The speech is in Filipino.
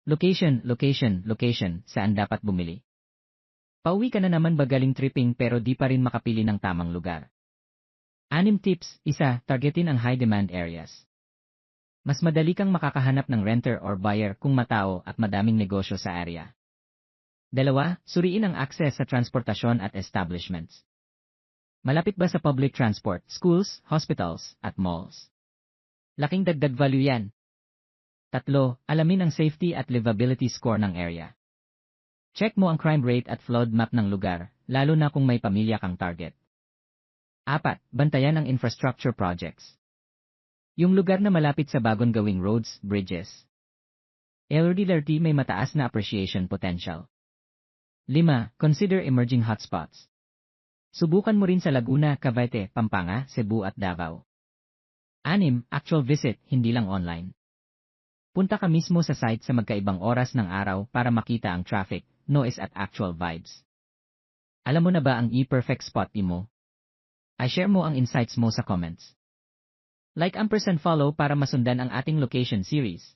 Location, location, location, saan dapat bumili? Pauwi ka na naman ba galing tripping pero di pa rin makapili ng tamang lugar? 6 tips, 1. Targetin ang high-demand areas. Mas madali kang makakahanap ng renter or buyer kung matao at madaming negosyo sa area. 2. Suriin ang access sa transportasyon at establishments. Malapit ba sa public transport, schools, hospitals, at malls? Laking dagdag value yan. 3. Alamin ang safety at livability score ng area. Check mo ang crime rate at flood map ng lugar, lalo na kung may pamilya kang target. 4. Bantayan ang infrastructure projects. Yung lugar na malapit sa bagong gawing roads, bridges. LRT may mataas na appreciation potential. 5. Consider emerging hotspots. Subukan mo rin sa Laguna, Cavite, Pampanga, Cebu at Davao. 6. Actual visit, hindi lang online. Punta ka mismo sa site sa magkaibang oras ng araw para makita ang traffic, noise at actual vibes. Alam mo na ba ang e-perfect spot mo? I-share mo ang insights mo sa comments. Like & follow para masundan ang ating location series.